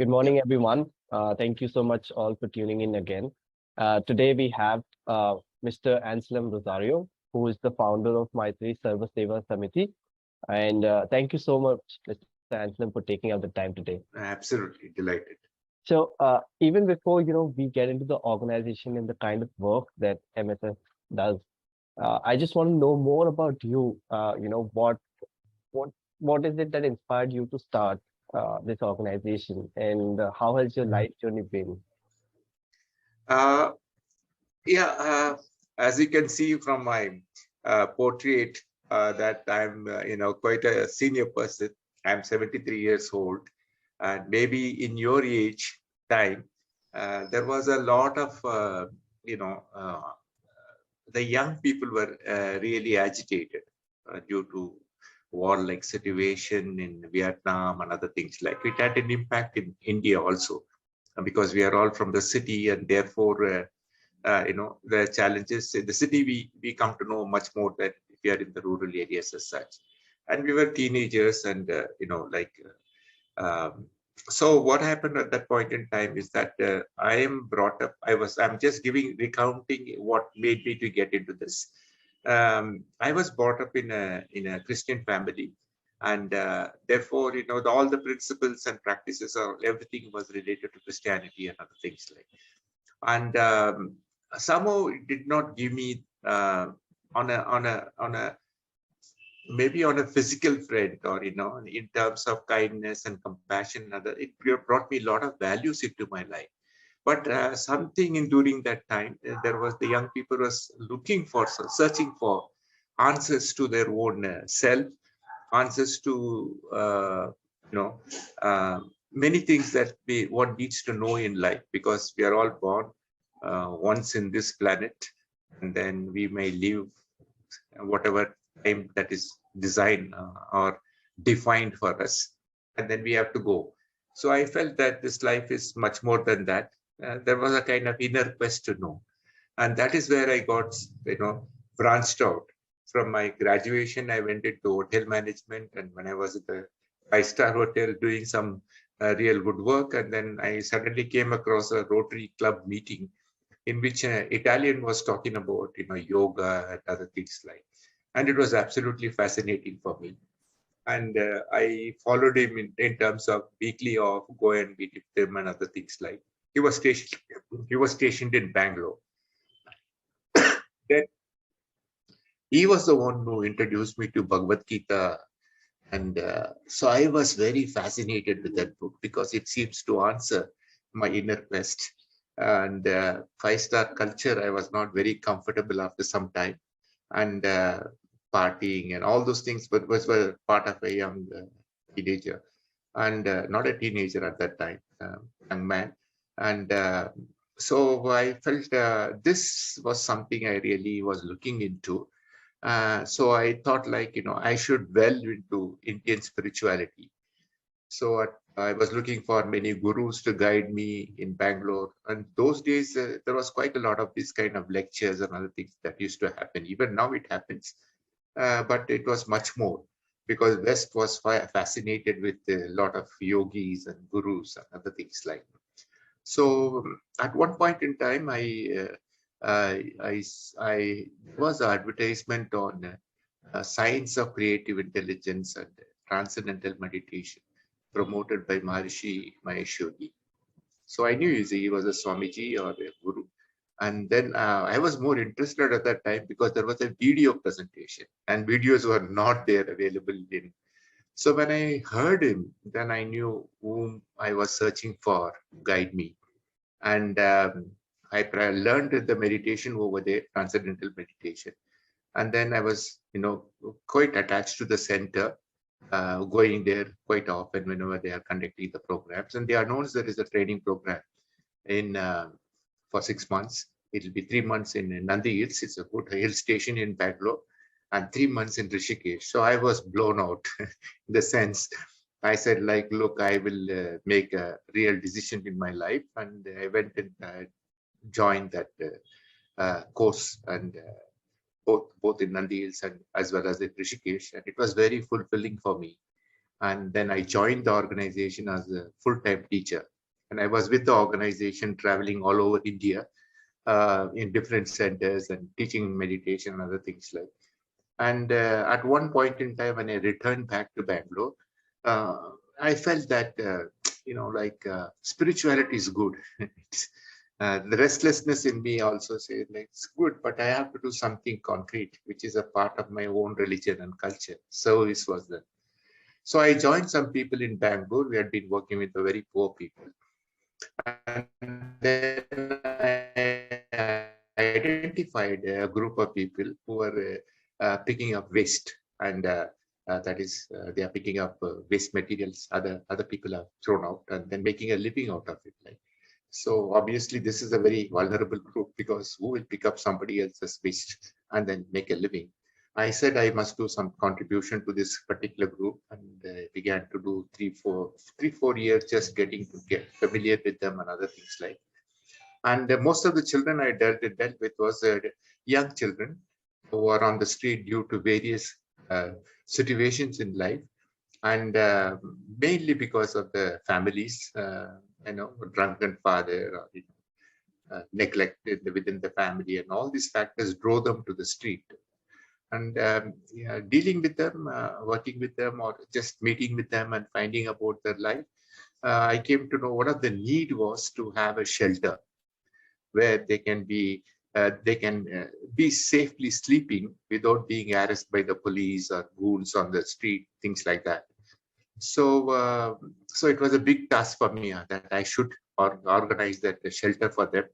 Good morning, everyone. Thank you so much all for tuning in again. Today we have Mr. Anslem Rosario, who is the founder of Maitri Sarva Seva Samiti. And thank you so much, Mr. Anslem, for taking out the time today. Absolutely delighted. So even before we get into the organization and the kind of work that MSS does, I just want to know more about you. What what is it that inspired you to start this organization, and how has your life journey been? Uh, yeah, as you can see from my portrait, that I'm, quite a senior person. I'm 73 years old, and maybe in your age time, there was a lot of, you know, uh, the young people were really agitated due to war-like situation in Vietnam and other things like it had an impact in India also because we are all from the city and therefore the challenges in the city we come to know much more than if we are in the rural areas as such. And we were teenagers and um, so what happened at that point in time is that I am brought up. I'm just recounting what made me to get into this. I was brought up in a Christian family, and therefore, all the principles and practices or everything was related to Christianity and other things like. And somehow it did not give me on a maybe on a physical front or in terms of kindness and compassion and other, it brought me a lot of values into my life. But something in during that time there was the young people was looking for searching for answers to their own self, answers to you know many things that one needs to know in life, because we are all born once in this planet, and then we may live whatever time that is designed or defined for us, and then we have to go. So I felt that this life is much more than that. There was a kind of inner quest to know, and that is where I got branched out. From my graduation I went into hotel management, and when I was at the five-star hotel doing some real good work, and then I suddenly came across a Rotary Club meeting in which an Italian was talking about yoga and other things like, and it was absolutely fascinating for me. And I followed him in terms of weekly off, go and meet him and other things like. He was stationed. He was stationed in Bangalore. Then he was the one who introduced me to Bhagavad Gita, and so I was very fascinated with that book because it seems to answer my inner quest. And five-star culture, I was not very comfortable after some time, and partying and all those things, but were part of a young teenager, and not a teenager at that time, young man. And so I felt this was something I really was looking into. So I thought I should delve into Indian spirituality. So I was looking for many gurus to guide me in Bangalore. And those days, there was quite a lot of these kind of lectures and other things that used to happen. Even now it happens, but it was much more because West was fascinated with a lot of yogis and gurus and other things like. So at one point in time, I was an advertisement on science of creative intelligence and transcendental meditation promoted by Maharishi Mahesh Yogi. So I knew he was a Swamiji or a Guru. And then I was more interested at that time because there was a video presentation and videos were not there available in. So when I heard him, then I knew whom I was searching for guide me. And I learned the meditation over there, transcendental meditation. And then I was, quite attached to the center, going there quite often whenever they are conducting the programs. And they announced there is a training program in for 6 months. It'll be 3 months in Nandi Hills. It's a good hill station in Bangalore, and 3 months in Rishikesh. So I was blown out in the sense. I said, look, I will make a real decision in my life. And I went and joined that course, and both in Nandi Hills and as well as in Rishikesh. And it was very fulfilling for me. And then I joined the organization as a full-time teacher And I was with the organization traveling all over India in different centers and teaching meditation and other things like. And at one point in time, when I returned back to Bangalore, uh, I felt that, spirituality is good. The restlessness in me also said, like, it's good, but I have to do something concrete, which is a part of my own religion and culture. Service was that. So I joined some people in Bangalore. We had been working with the very poor people. And then I identified a group of people who were picking up waste. And that is, they are picking up waste materials other people have thrown out and then making a living out of it. Like, so obviously this is a very vulnerable group, because who will pick up somebody else's waste and then make a living? I said I must do some contribution to this particular group, and began to do 3-4 years just get familiar with them and other things like. And most of the children I dealt with was young children who are on the street due to various uh, situations in life, and mainly because of the families, drunken father, or neglected within the family, and all these factors drove them to the street. And yeah, dealing with them, working with them, or just meeting with them and finding about their life, I came to know one of the need was to have a shelter where they can be safely sleeping without being harassed by the police or ghouls on the street, things like that. So it was a big task for me that I should organize that shelter for them.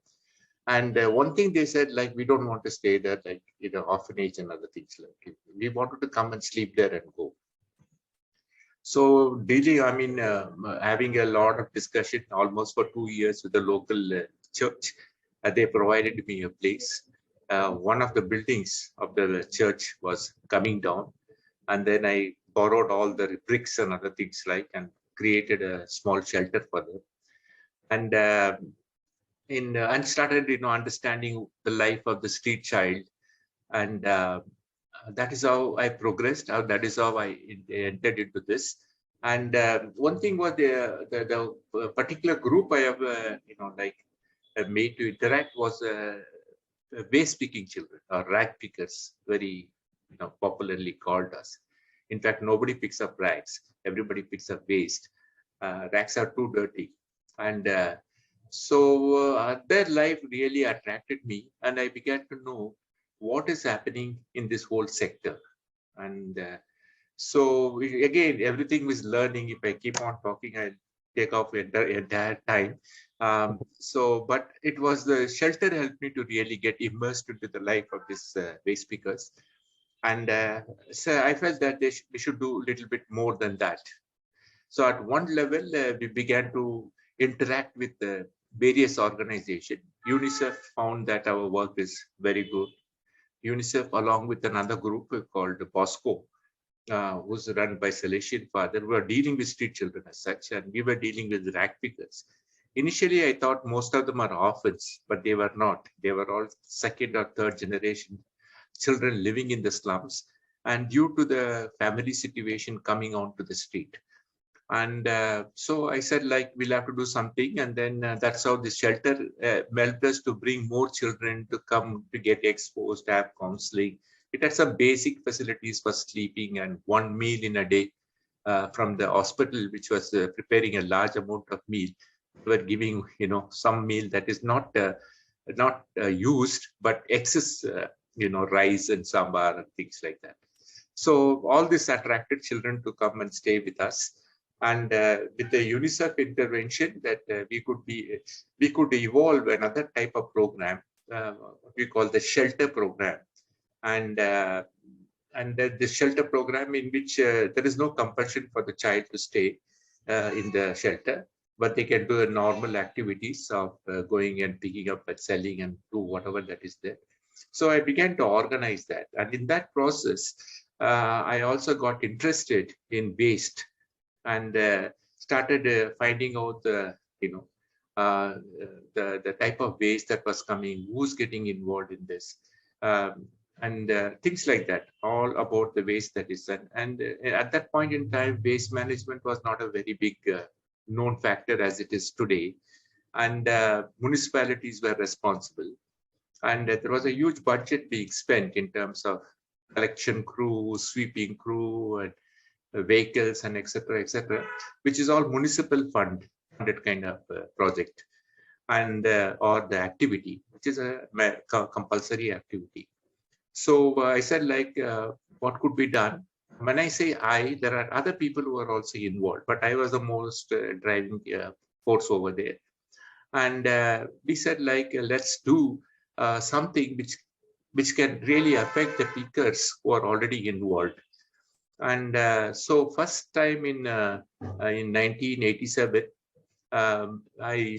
And one thing they said, like, we don't want to stay there, like, orphanage and other things. Like, we wanted to come and sleep there and go. So daily, having a lot of discussion almost for 2 years with the local church, they provided me a place. One of the buildings of the church was coming down, and then I borrowed all the bricks and other things like, and created a small shelter for them. And and started, understanding the life of the street child, and that is how I progressed. That is how I entered into this. And one thing was the particular group I have, made to interact was waste picking children, or rag pickers, very popularly called us. In fact, nobody picks up rags; everybody picks up waste. Rags are too dirty, and their life really attracted me, and I began to know what is happening in this whole sector. And again, everything was learning. If I keep on talking, I'll take off entire time. But it was the shelter helped me to really get immersed into the life of this waste pickers. And so I felt that we should do a little bit more than that. So at one level, we began to interact with various organizations. UNICEF found that our work is very good. UNICEF, along with another group called Bosco, who's run by Salesian Father, were dealing with street children as such, and we were dealing with rag pickers. Initially, I thought most of them are orphans, but they were not. They were all second or third generation children living in the slums, and due to the family situation coming onto the street. And so I said, like, we'll have to do something. And then that's how the shelter helped us to bring more children to come to get exposed, have counseling. It had some basic facilities for sleeping and one meal in a day from the hospital, which was preparing a large amount of meal. We were giving, some meal that is not used, but excess, rice and sambar and things like that. So all this attracted children to come and stay with us. And with the UNICEF intervention, that we could evolve another type of program, what we call the shelter program, and the shelter program in which there is no compulsion for the child to stay in the shelter, but they can do the normal activities of going and picking up and selling and do whatever that is there. So I began to organize that, and in that process, I also got interested in waste, and started finding out uh, the type of waste that was coming, who's getting involved in this, and things like that, all about the waste that is done. And at that point in time, waste management was not a very big known factor as it is today. and municipalities were responsible. And there was a huge budget being spent in terms of collection crew, sweeping crew, and vehicles, and etc., which is all municipal funded kind of project, and or the activity, which is a compulsory activity. So I said, like, what could be done? When I say I, there are other people who are also involved, but I was the most driving force over there. And we said, like, let's do something which can really affect the pickers who are already involved. And so first time in 1987, uh, I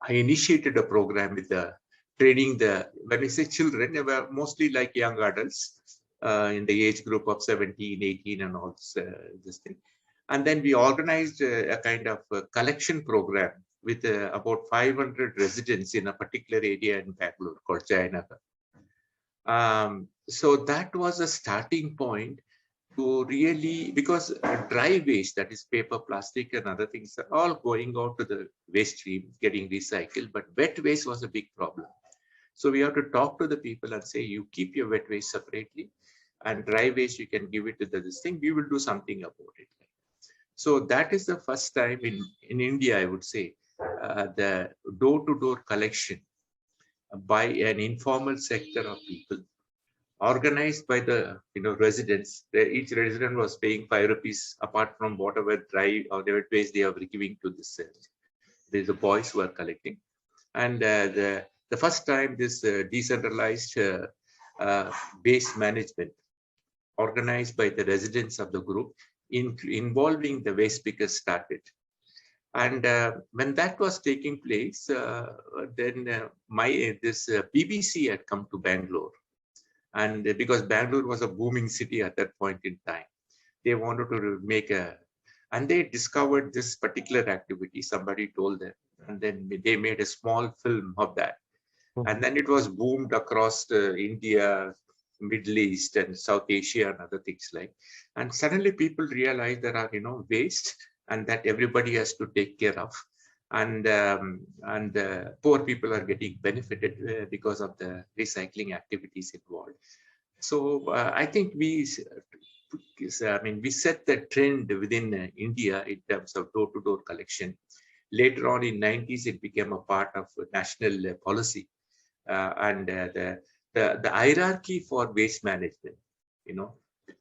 initiated a program with the training the, when I say children, they were mostly like young adults in the age group of 17, 18 and all this thing. And then we organized a kind of a collection program with about 500 residents in a particular area in Bangalore called Jayanagar. So that was a starting point to really, because dry waste, that is paper, plastic, and other things, are all going out to the waste stream, getting recycled. But wet waste was a big problem. So we have to talk to the people and say, you keep your wet waste separately, and dry waste, you can give it to this thing. We will do something about it. So that is the first time in India, I would say, the door-to-door collection by an informal sector of people, organized by the residents. Each resident was paying 5 rupees apart from whatever dry or whatever waste they are giving to this. There's the boys who are collecting, and the first time this decentralized waste management organized by the residents of the group, involving the waste pickers, started. And when that was taking place, then this BBC had come to Bangalore. And because Bangalore was a booming city at that point in time, they wanted to make and they discovered this particular activity. Somebody told them, and then they made a small film of that. And then it was boomed across India, Middle East, and South Asia, and other things like. And suddenly people realized there are waste, and that everybody has to take care of. And poor people are getting benefited because of the recycling activities involved. So I think we set the trend within India in terms of door-to-door collection. Later on in 90s, it became a part of national policy, and the hierarchy for waste management,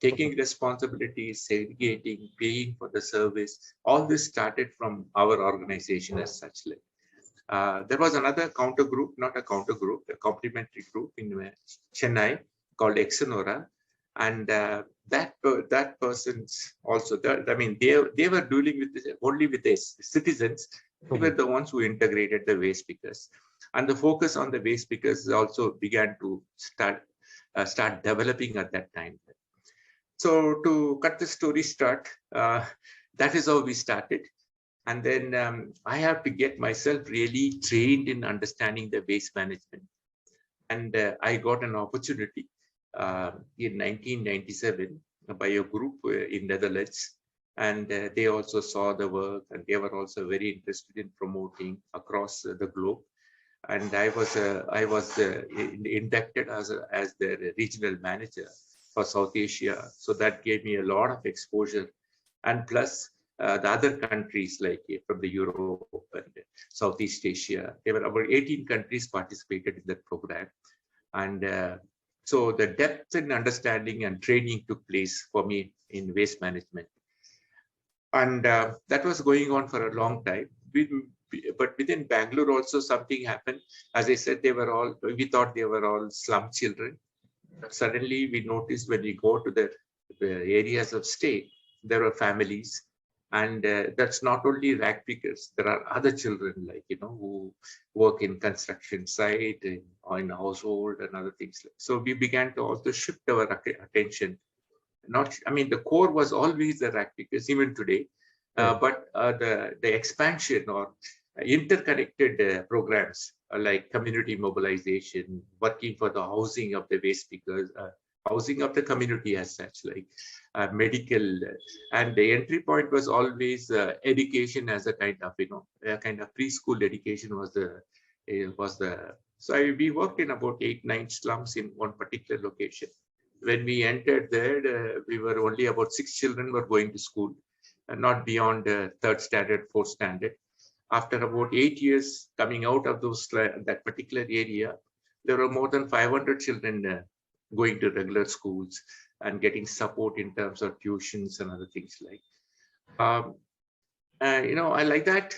taking responsibility, segregating, paying for the service. All this started from our organization as such. There was another counter group, not a counter group, a complementary group in Chennai called Exonora, and that person's also. They were dealing with this, only with the citizens. They were the ones who integrated the waste pickers, and the focus on the waste pickers also began to start developing at that time. So to cut the story short, that is how we started. And then I have to get myself really trained in understanding the waste management. And I got an opportunity in 1997 by a group in Netherlands. And they also saw the work, and they were also very interested in promoting across the globe. And I was inducted as their regional manager for South Asia. So that gave me a lot of exposure. And plus, the other countries like from the Europe and Southeast Asia, there were about 18 countries participated in that program. And so the depth and understanding and training took place for me in waste management. And that was going on for a long time. But within Bangalore also something happened. As I said, we thought they were all slum children. But suddenly we noticed when we go to the areas of stay, there were families. And that's not only rag pickers. There are other children, like, who work in construction site or in household and other things. So we began to also shift our attention. The core was always the rag pickers, even today. But the expansion or interconnected programs like community mobilization, working for the housing of the waste pickers, housing of the community as such, like medical, and the entry point was always education as a kind of, a kind of preschool education was the. So we worked in about 8, 9 slums in one particular location. When we entered there, we were only about 6 children were going to school, not beyond third standard, fourth standard. After about 8 years coming out of that particular area, there were more than 500 children going to regular schools and getting support in terms of tuitions and other things like. Um, I like that.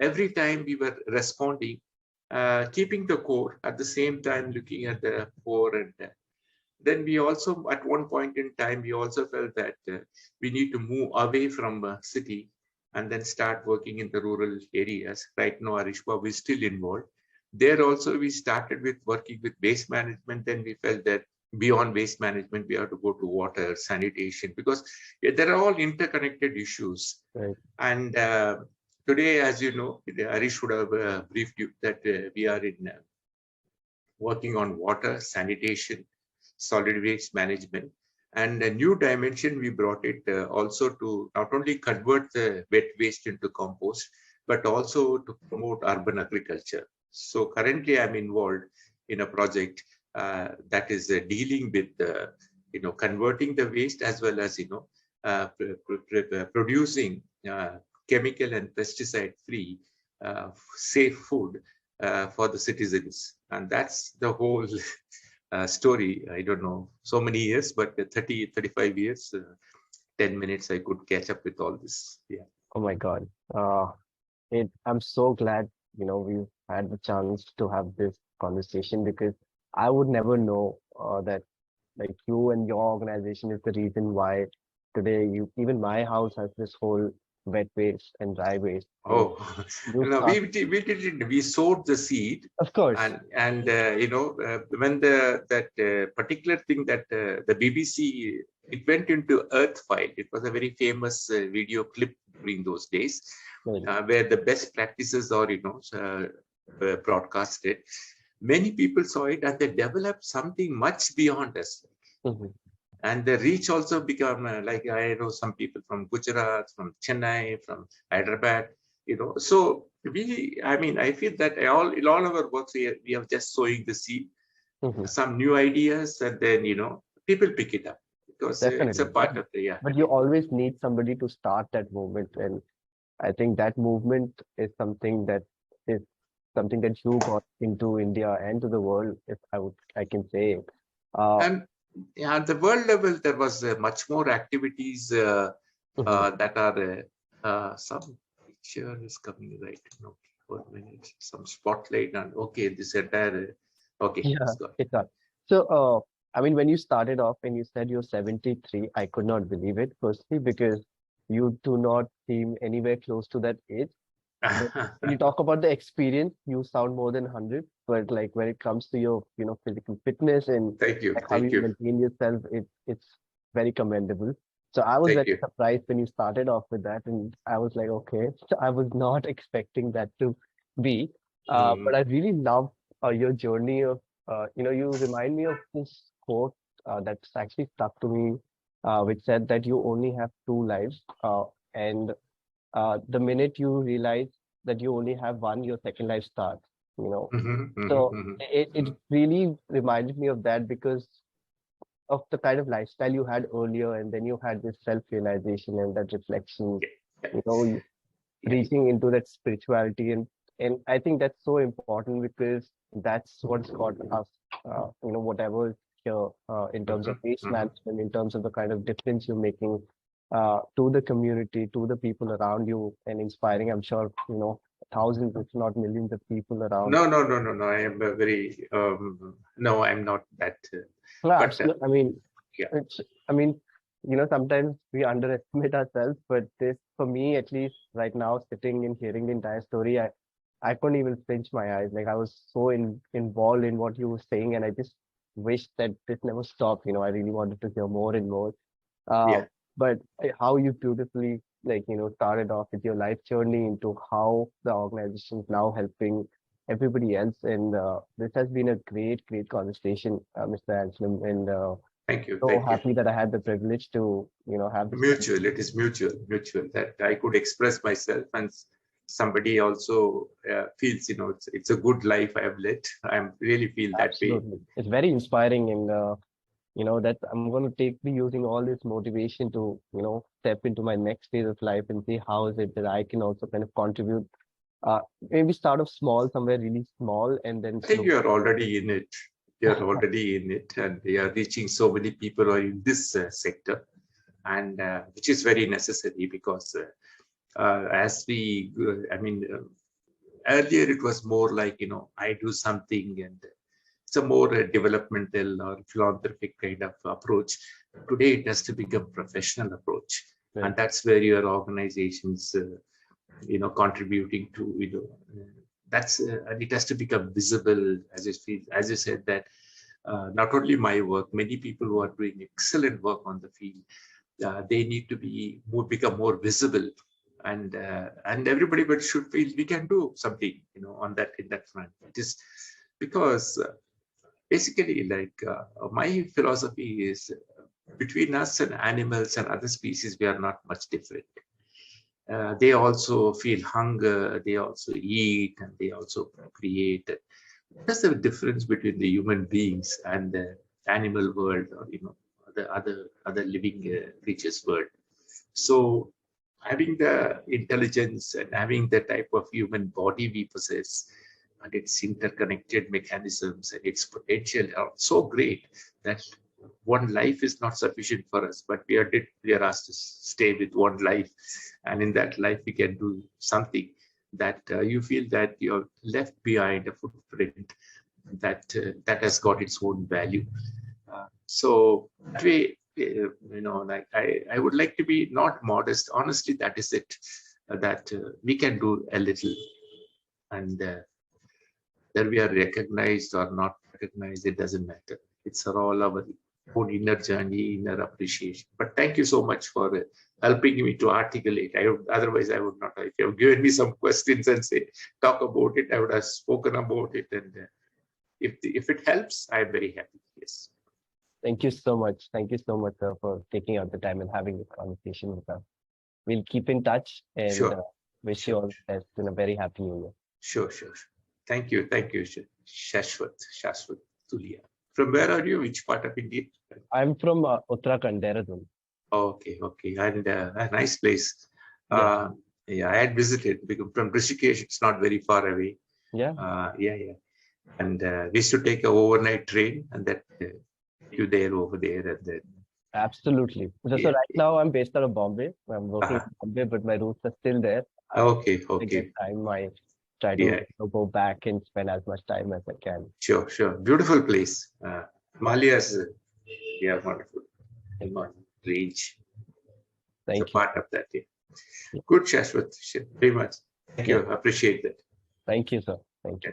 Every time we were responding, keeping the core at the same time, looking at the poor, and then we also, at one point in time, we also felt that we need to move away from city and then start working in the rural areas. Right now, Arishba, we're still involved. There also, we started with working with waste management. Then we felt that beyond waste management, we have to go to water, sanitation, because there are all interconnected issues. Right. And today, as you know, Arish would have briefed you that we are in working on water, sanitation, solid waste management. And a new dimension, we brought it also to not only convert the wet waste into compost, but also to promote urban agriculture. So currently I'm involved in a project that is dealing with, converting the waste as well as, producing chemical and pesticide free, safe food for the citizens. And that's the whole story. I don't know, so many years, but 30, 35 years, 10 minutes, I could catch up with all this. Yeah. Oh my God. I'm so glad, we've had the chance to have this conversation because I would never know that like you and your organization is the reason why today even my house has this whole wet waste and dry waste. Oh, You no, start, we did it. We sowed the seed, of course. and when that particular thing that the BBC, it went into Earth File. It was a very famous video clip during those days, Right. where the best practices are broadcasted. Many people saw it and they developed something much beyond us. Mhm. And the reach also become like, I know some people from Gujarat, from Chennai, from Hyderabad, So I feel that all our works, we have just sowing the seed, Mhm. some new ideas, and then, people pick it up because it's a Definitely. part of the, yeah. But you always need somebody to start that movement. And I think that movement is is something that you got into India and to the world, if I can say. Uh, And yeah, at the world level, there was much more activities mhm. that are some picture is coming right. No, 4 minutes, some spotlight, and okay, this entire okay, Yeah, it's got. it's not. So, I mean, when you started off and you said you're 73, I could not believe it, firstly, because you do not seem anywhere close to that age. But when you talk about the experience, you sound more than 100. But like when it comes to your, physical fitness and Thank you, like how thank you you, maintain yourself, it's very commendable. So I was thank very you. surprised when you started off with that, and I was like, okay, so I was not expecting that to be. But Mm, I really love your journey of, you remind me of this quote that's actually stuck to me, which said that you only have two lives, and the minute you realize that you only have one, your second life starts, you know. mhm, mhm, So mhm, it mhm. really reminded me of that because of the kind of lifestyle you had earlier, and then you had this self-realization and that reflection, Yeah, yeah, yeah. reaching into that spirituality, and I think that's so important because that's what's got us, whatever is here in terms of Mhm, waste mhm. management, in terms of the kind of difference you're making to the community, to the people around you, and inspiring. I'm sure thousands, if not millions, of people around. No, no, no, no, no. I am very no, I'm not that. No, But absolutely. I mean, yeah, it's. I mean, sometimes we underestimate ourselves, but this, for me at least, right now, sitting and hearing the entire story, I couldn't even flinch my eyes. Like I was so involved in what you were saying, and I just wished that this never stopped. I really wanted to hear more and more. Uh, yeah. but how you beautifully, like, started off with your life journey into how the organization is now helping everybody else. And this has been a great, great conversation, Mr. Anslem. And Thank you. So Thank you. happy that I had the privilege to, have this Mutual. It is mutual that I could express myself, and somebody also feels, it's a good life I have led. I really feel that way. absolutely. It's very inspiring and that I'm going to be using all this motivation to, step into my next phase of life and see how is it that I can also kind of contribute. Maybe start off small, somewhere really small, and then I think slowly. you are already in it. You're already in it, and you are reaching so many people who are in this sector, and which is very necessary because as we, earlier it was more like, I do something and it's a more developmental or philanthropic kind of approach. Today it has to become professional approach, and Right. that's where your organizations, contributing to, that's and it has to become visible, as you said that not only my work, many people who are doing excellent work on the field, they need to become more visible, and everybody but should feel we can do something, on that in that front. It is because basically, like my philosophy is between us and animals and other species, we are not much different. They also feel hunger, they also eat, and they also create. What's the difference between the human beings and the animal world, or the other living creatures world? So having the intelligence and having the type of human body we possess and its interconnected mechanisms and its potential are so great that one life is not sufficient for us, but we are asked to stay with one life, and in that life we can do something that you feel that you're left behind a footprint that has got its own value. So that way, like I would like to be not modest. Honestly, that is it. That we can do a little, and whether we are recognized or not recognized, it doesn't matter. It's all our own inner journey, inner appreciation. But thank you so much for helping me to articulate. Otherwise, I would not. If you have given me some questions and say talk about it, I would have spoken about it. And if it helps, I am very happy. Yes. Thank you so much. Thank you so much, sir, for taking out the time and having this conversation with us. We'll keep in touch and Sure. wish you Sure. all the best and a very happy new year. Sure. Thank you. Shashwat Tulia. From where are you? Which part of India? I'm from Uttarakhand, Dehradun. Okay. And a nice place. Yes. Yeah, I had visited because from Rishikesh, it's not very far away. Yeah. Yeah. And we used to take a overnight train, and that you there over there, and then Absolutely. So yeah. right now I'm based out of Bombay. I'm working Uh, in Bombay, but my roots are still there. okay. I get time. I try to Yeah. go back and spend as much time as I can. Sure. Beautiful place. Himalayas, yeah, wonderful. Himalaya range. It's a Thank you. part of that. Yeah. Good, Shashwat. Very much. Thank you. Yeah. Appreciate that. Thank you, sir. Thank you.